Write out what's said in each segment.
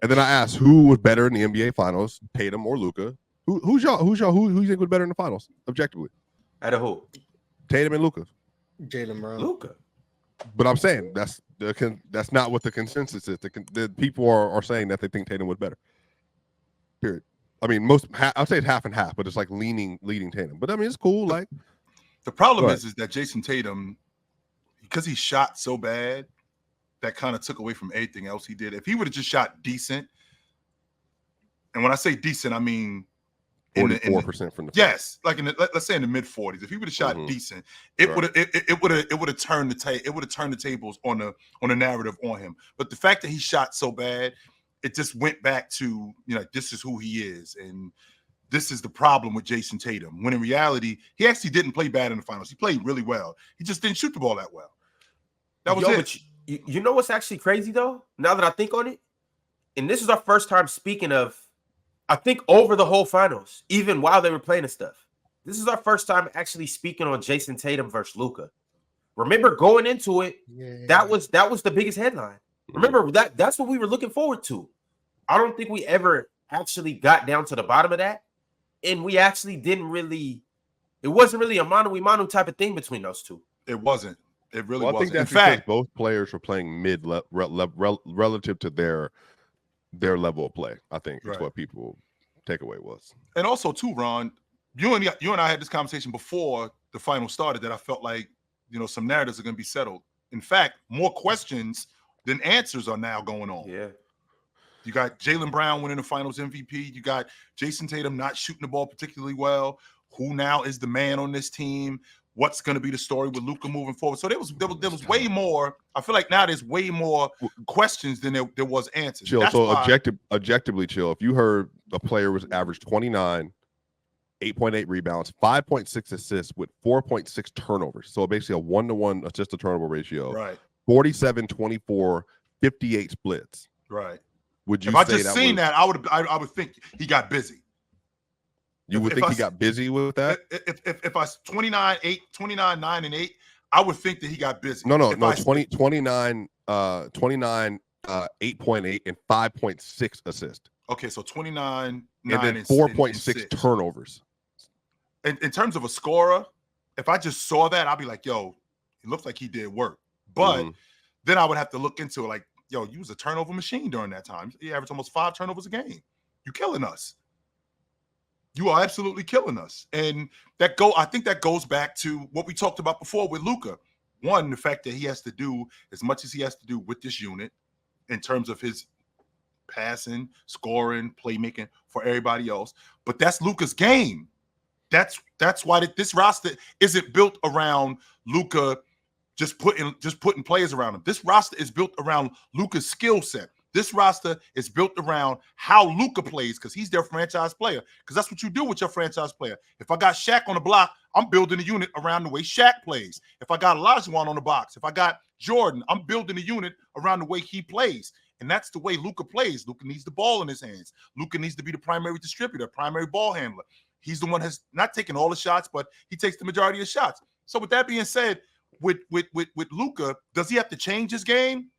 And then I asked who was better in the NBA Finals, Tatum or Luka. Who you think was better in the finals, objectively? Out of who? Tatum and Luka. Jaylen Brown. Luka. But I'm saying that's not what the consensus is. The people are saying that they think Tatum was better. Period. I mean, I'd say it's half and half, but it's like leading Tatum. But I mean, it's cool. Like the problem is that Jayson Tatum, because he shot so bad, that kind of took away from anything else he did. If he would have just shot decent, and when I say decent, I mean 44% from the yes, like let's say in the mid 40s. If he would have shot decent, it would have turned the tables on the narrative on him. But the fact that he shot so bad, it just went back to, this is who he is, and this is the problem with Jayson Tatum. When in reality, he actually didn't play bad in the finals. He played really well. He just didn't shoot the ball that well. That was it. You know what's actually crazy though? Now that I think on it, and this is our first time speaking of, I think over the whole finals, even while they were playing and stuff. This is our first time actually speaking on Jayson Tatum versus Luka. Remember going into it, that was the biggest headline. Remember that's what we were looking forward to. I don't think we ever actually got down to the bottom of that, and we actually didn't really. It wasn't really a mano type of thing between those two. It wasn't. It really wasn't. I think that's because both players were playing mid relative to their level of play. I think is what people takeaway was. And also too, Ron, you and I had this conversation before the final started that I felt like, some narratives are going to be settled. In fact, more questions than answers are now going on. Yeah. You got Jaylen Brown winning the finals MVP. You got Jayson Tatum not shooting the ball particularly well. Who now is the man on this team? What's going to be the story with Luka moving forward? So there was way more. I feel like now there's way more questions than there was answers. Chill. Objectively, Chill. If you heard a player was averaged 29, 8.8 rebounds, 5.6 assists with 4.6 turnovers. So basically a 1-to-1 assist to turnover ratio. Right. 47, 24, 58 splits. Right. Would you? If I just seen that, I would think he got busy. You would think he got busy with that? If I was 29, 9, and 8, I would think that he got busy. No, 29, 8.8 and 5.6 assists. Okay, so 29, 9, and then 4.6 turnovers. In terms of a scorer, if I just saw that, I'd be like, yo, it looks like he did work. But then I would have to look into it like, yo, you was a turnover machine during that time. You averaged almost 5 turnovers a game. You're killing us. You are absolutely killing us. And I think that goes back to what we talked about before with Luka. One, the fact that he has to do as much as he has to do with this unit in terms of his passing, scoring, playmaking for everybody else. But that's Luka's game. That's why this roster isn't built around Luka just putting players around him. This roster is built around Luka's skill set. This roster is built around how Luka plays because he's their franchise player. Because that's what you do with your franchise player. If I got Shaq on the block, I'm building a unit around the way Shaq plays. If I got Olajuwon on the box, if I got Jordan, I'm building a unit around the way he plays. And that's the way Luka plays. Luka needs the ball in his hands. Luka needs to be the primary distributor, primary ball handler. He's the one that's not taking all the shots, but he takes the majority of shots. So with that being said, with Luka, does he have to change his game?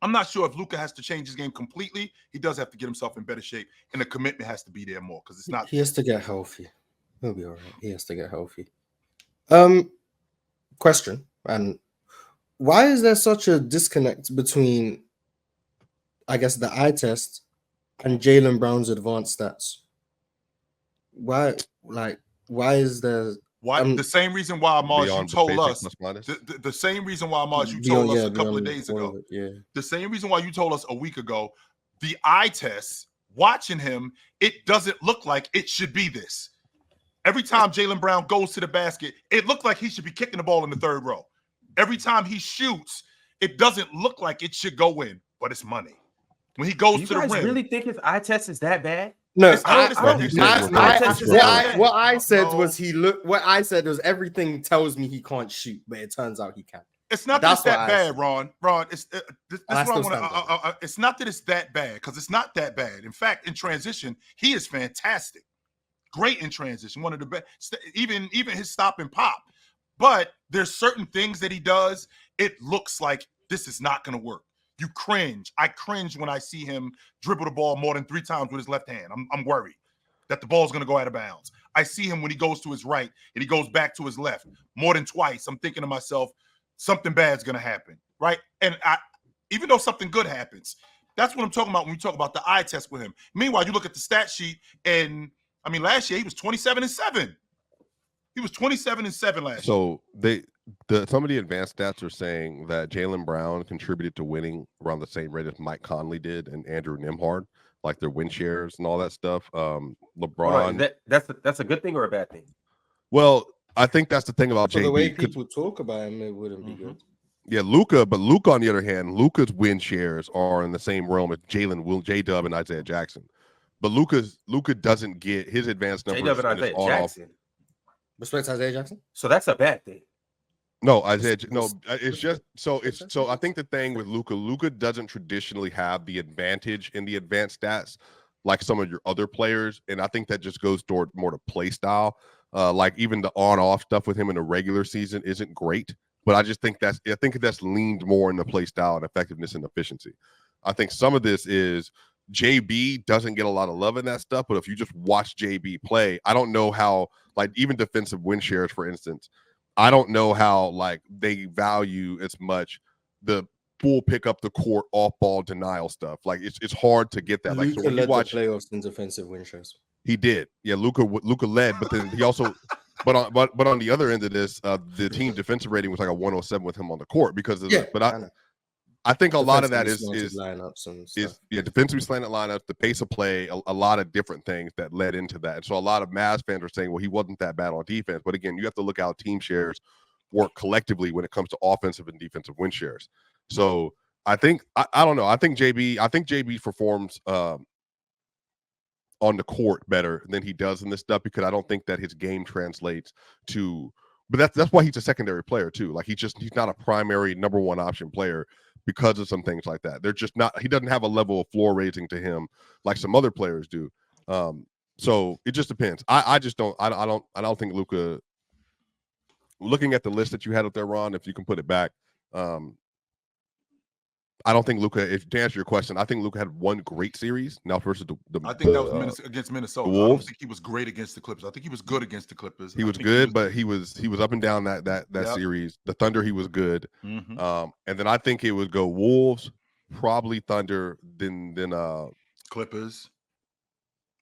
I'm not sure if Luka has to change his game completely. He does have to get himself in better shape, and the commitment has to be there more because it's not. He has to get healthy. He'll be all right. He has to get healthy. Question, and why is there such a disconnect between, I guess, the eye test and Jaylen Brown's advanced stats? Why is there? Why the same reason why Mars you told us the same reason why Mars you told us a couple of days ago. The same reason why you told us a week ago. The eye test, watching him, it doesn't look like it should be this. Every time Jaylen Brown goes to the basket, it looks like he should be kicking the ball in the third row. Every time he shoots, it doesn't look like it should go in, but it's money. When he goes to the rim, you guys really think his eye test is that bad? No, what I said was everything tells me he can't shoot, but it turns out he can. It's not that bad, Ron. It's it's not that it's that bad because it's not that bad. In fact, in transition, he is fantastic, great in transition. One of the best, even his stop and pop. But there's certain things that he does. It looks like this is not going to work. You cringe. I cringe when I see him dribble the ball more than 3 times with his left hand. I'm worried that the ball's going to go out of bounds. I see him when he goes to his right and he goes back to his left more than twice. I'm thinking to myself, something bad's going to happen, right? And even though something good happens, that's what I'm talking about when we talk about the eye test with him. Meanwhile, you look at the stat sheet, and I mean, last year he was 27-7. He was 27-7 last year. So some of the advanced stats are saying that Jaylen Brown contributed to winning around the same rate as Mike Conley did and Andrew Nembhard, like their win shares and all that stuff. LeBron. That's a good thing or a bad thing? Well, I think that's the thing about For JB. the way people talk about him, it wouldn't be good. Yeah, Luka, but Luka on the other hand, Luka's win shares are in the same realm as J-Dub, and Isaiah Jackson. But Luka doesn't get his advanced numbers. J-Dub and Isaiah Jackson. Respect Isaiah Jackson? So that's a bad thing. No, Isaiah. No, it's just so. I think the thing with Luka doesn't traditionally have the advantage in the advanced stats like some of your other players, and I think that just goes toward more to play style. Like even the on-off stuff with him in the regular season isn't great, but I just think that's leaned more in the play style and effectiveness and efficiency. I think some of this is JB doesn't get a lot of love in that stuff, but if you just watch JB play, I don't know how, like even defensive win shares, for instance, I don't know how like they value as much the full pick up the court off ball denial stuff. Like it's hard to get that. Like Luka so when led you watch the playoffs in defensive win shares. He did. Yeah, Luka led, but then he also but on the other end of this, the team defensive rating was like a 107 with him on the court because of I think a lot of that is lineups and stuff. Defensively slanted lineups, the pace of play, a lot of different things that led into that. And so a lot of Mavs fans are saying, well, he wasn't that bad on defense. But again, you have to look how team shares work collectively when it comes to offensive and defensive win shares. So I think I don't know. I think JB performs on the court better than he does in this stuff because I don't think that his game translates to. But that's why he's a secondary player too. Like he's not a primary number one option player because of some things like that. They're just not. He doesn't have a level of floor raising to him like some other players do. So it just depends. I just don't. I don't think Luka. Looking at the list that you had up there, Ron, if you can put it back. I don't think Luka. If to answer your question, I think Luka had one great series. Now versus I think that was against Minnesota. I don't think he was great against the Clippers. I think he was good against the Clippers. He was good, but he was up and down that series. The Thunder, he was good. Mm-hmm. And then I think it would go Wolves, probably Thunder, then Clippers.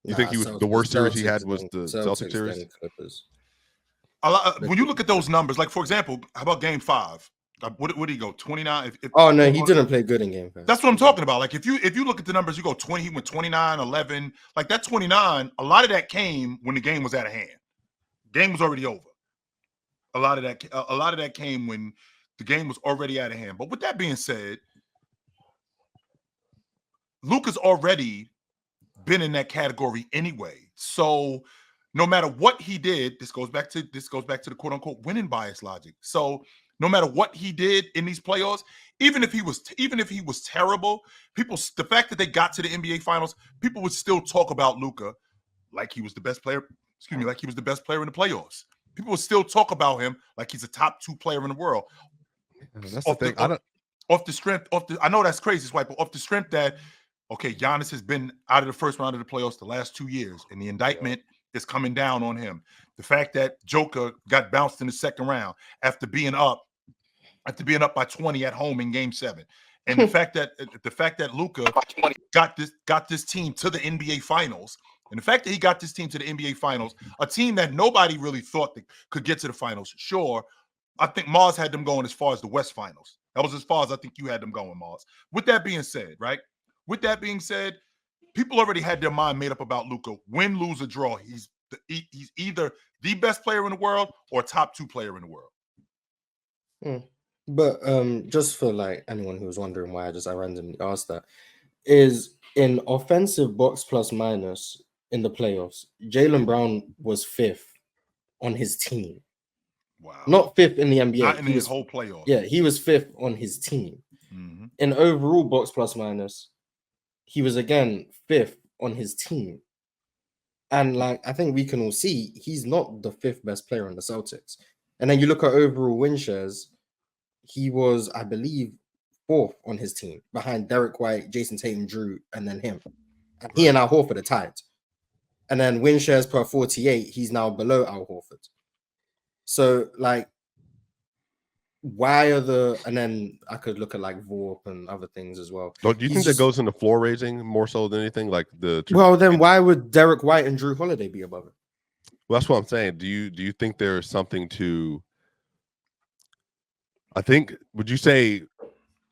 You think he was the worst series he had was the Celtics series? Clippers. When you look at those numbers, like for example, how about Game 5? What did he go 29? Oh no, he didn't play good in Game 5. That's what I'm talking about. Like if you look at the numbers, you go 20. He went 29, 11. Like that 29. A lot of that came when the game was out of hand. Game was already over. A lot of that came when the game was already out of hand. But with that being said, Luka's already been in that category anyway. So no matter what he did, this goes back to the quote unquote winning bias logic. So no matter what he did in these playoffs, even if he was terrible, the fact that they got to the NBA Finals, people would still talk about Luka like he was the best player. Like he was the best player in the playoffs. People would still talk about him like he's a top 2 player in the world. That's the thing. I know that's crazy, Swipe, but off the strength that Giannis has been out of the first round of the playoffs the last 2 years, and the indictment is coming down on him. The fact that Joker got bounced in the second round after being up by 20 at home in Game 7, and the fact that Luka got this team to the NBA Finals, and the fact that he got this team to the NBA Finals, a team that nobody really thought that could get to the finals. Sure, I think Mars had them going as far as the West Finals. That was as far as I think you had them going, Mars. With that being said, people already had their mind made up about Luka. Win, lose, or draw, he's either the best player in the world or top 2 player in the world. But just for like anyone who was wondering why I randomly asked that, is in offensive box plus minus in the playoffs, Jaylen Brown was 5th on his team. Wow. Not 5th in the NBA. Not in his whole playoff. Yeah, he was 5th on his team. Mm-hmm. In overall box plus minus, he was again 5th on his team. And like I think we can all see, he's not the 5th best player on the Celtics. And then you look at overall win shares, he was, I believe, fourth on his team behind Derek White, Jayson Tatum, Drew, and then him. And he and Al Horford are tied. And then win shares per 48, he's now below Al Horford. So, like, why are the, and then I could look at like Vorp and other things as well. Do you think that goes into floor raising more so than anything? Like well, then why would Derek White and Drew Holiday be above it? Well, that's what I'm saying. Do you think there's something to? I think. Would you say?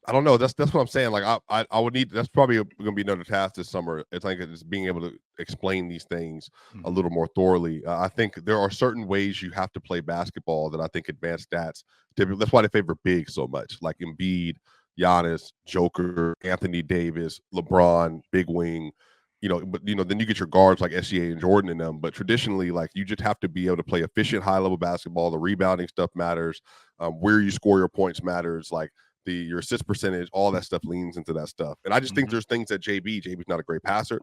I don't know. That's what I'm saying. Like I would need. That's probably going to be another task this summer. It's like it's being able to explain these things a little more thoroughly. I think there are certain ways you have to play basketball that I think advanced stats. That's why they favor big so much. Like Embiid, Giannis, Joker, Anthony Davis, LeBron, big wing. But then you get your guards like SGA and Jordan in them. But traditionally, like you just have to be able to play efficient, high level basketball. The rebounding stuff matters. Where you score your points matters. Like your assist percentage, all that stuff leans into that stuff. And I just think there's things that JB's not a great passer.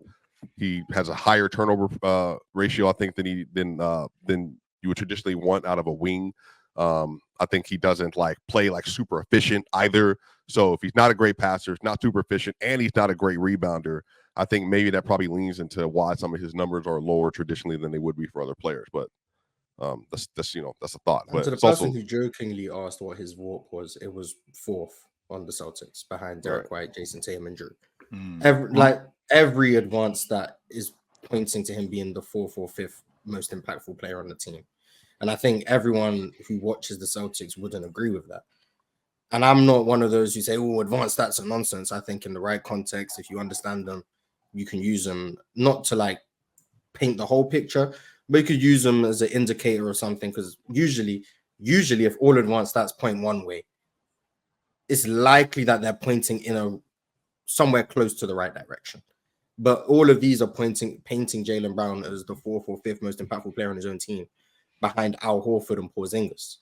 He has a higher turnover ratio, I think, than you would traditionally want out of a wing. I think he doesn't play super efficient either. So if he's not a great passer, he's not super efficient, and he's not a great rebounder, I think maybe that probably leans into why some of his numbers are lower traditionally than they would be for other players. But that's a thought. And but to the person who jokingly asked what his walk was, it was fourth on the Celtics behind Derek White, Jayson Tatum, and Drew. Every advance that is pointing to him being the fourth or fifth most impactful player on the team. And I think everyone who watches the Celtics wouldn't agree with that. And I'm not one of those who say, oh, advanced stats are nonsense. I think in the right context, if you understand them, you can use them not to paint the whole picture, but you could use them as an indicator or something. Because usually if all advanced stats point one way, it's likely that they're pointing in somewhere close to the right direction. But all of these are painting Jaylen Brown as the fourth or fifth most impactful player on his own team, behind Al Horford and Porzingis,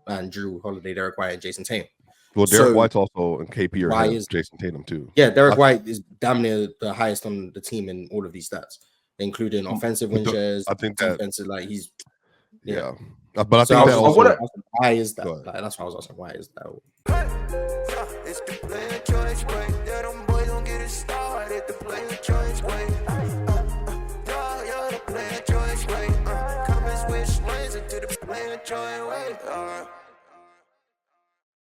and Drew Holiday, Derek White, and Jayson Tatum. Well, Derek White's also in KP or Jayson Tatum too. Yeah, Derek White is damn near the highest on the team in all of these stats, including offensive win shares. I think defensive, he's But I think that also. Why is that? That's why I was asking. Why is that? It's the player choice way. That them boys don't get it started. The player choice way. You're the player choice way. Come and switch lanes into the player choice way.